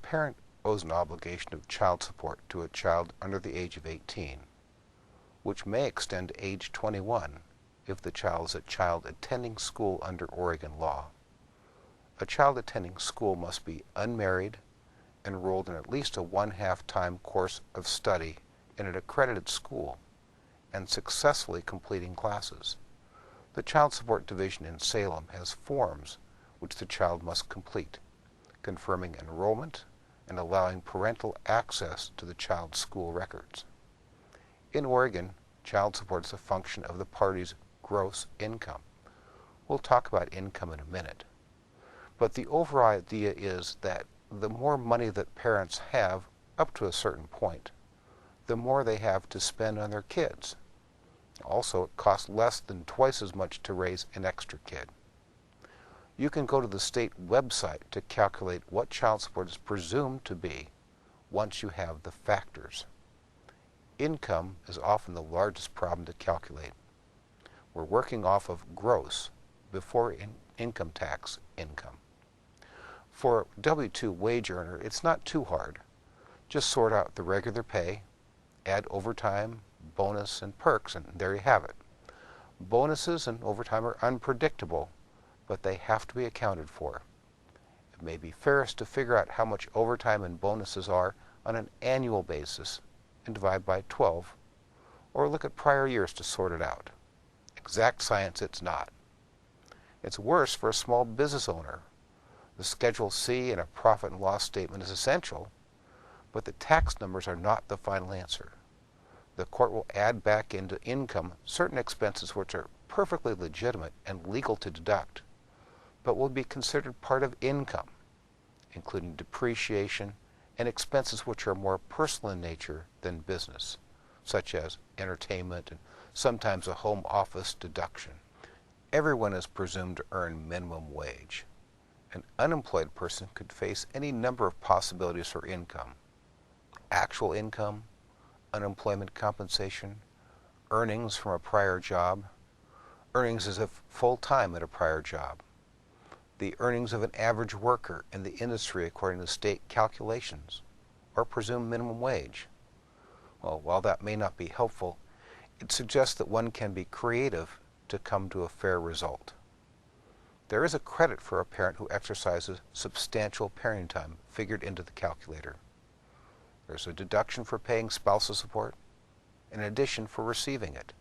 parent owes an obligation of child support to a child under the age of 18, which may extend to age 21 if the child is a child attending school under Oregon law. A child attending school must be unmarried, enrolled in at least a one-half-time course of study in an accredited school, and successfully completing classes. The Child Support Division in Salem has forms which the child must complete, confirming enrollment and allowing parental access to the child's school records. In Oregon, child support is a function of the party's gross income. We'll talk about income in a minute. But the overall idea is that the more money that parents have up to a certain point, the more they have to spend on their kids. Also, it costs less than twice as much to raise an extra kid. You can go to the state website to calculate what child support is presumed to be once you have the factors. Income is often the largest problem to calculate. We're working off of gross before income tax income. For a W-2 wage earner, it's not too hard. Just sort out the regular pay, add overtime, bonus, and perks, and there you have it. Bonuses and overtime are unpredictable, but they have to be accounted for. It may be fairest to figure out how much overtime and bonuses are on an annual basis and divide by 12, or look at prior years to sort it out. Exact science it's not. It's worse for a small business owner. The Schedule C in a profit and loss statement is essential, but the tax numbers are not the final answer. The court will add back into income certain expenses which are perfectly legitimate and legal to deduct, but will be considered part of income, including depreciation and expenses which are more personal in nature than business, such as entertainment and sometimes a home office deduction. Everyone is presumed to earn minimum wage. An unemployed person could face any number of possibilities for income: actual income, unemployment compensation, earnings from a prior job, earnings as if full-time at a prior job, the earnings of an average worker in the industry according to state calculations, or presumed minimum wage. Well, while that may not be helpful, it suggests that one can be creative to come to a fair result. There is a credit for a parent who exercises substantial parenting time figured into the calculator. There's a deduction for paying spousal support, an addition for receiving it,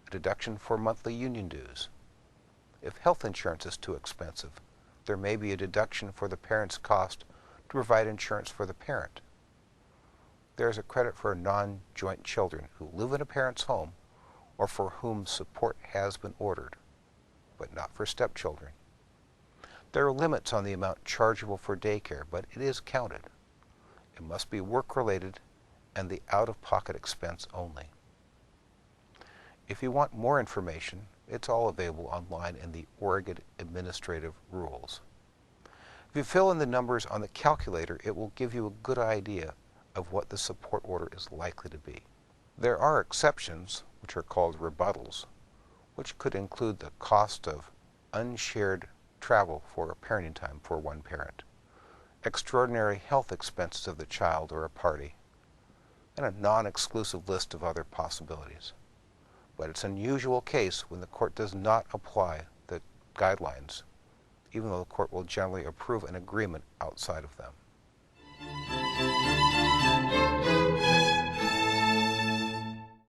a deduction for monthly union dues. If health insurance is too expensive, there may be a deduction for the parent's cost to provide insurance for the parent. There is a credit for non-joint children who live in a parent's home or for whom support has been ordered, but not for stepchildren. There are limits on the amount chargeable for daycare, but it is counted. It must be work-related and the out-of-pocket expense only. If you want more information, it's all available online in the Oregon Administrative Rules. If you fill in the numbers on the calculator, it will give you a good idea of what the support order is likely to be. There are exceptions, which are called rebuttals, which could include the cost of unshared travel for parenting time for one parent, extraordinary health expenses of the child or a party, and a non-exclusive list of other possibilities. But it's an unusual case when the court does not apply the guidelines, even though the court will generally approve an agreement outside of them.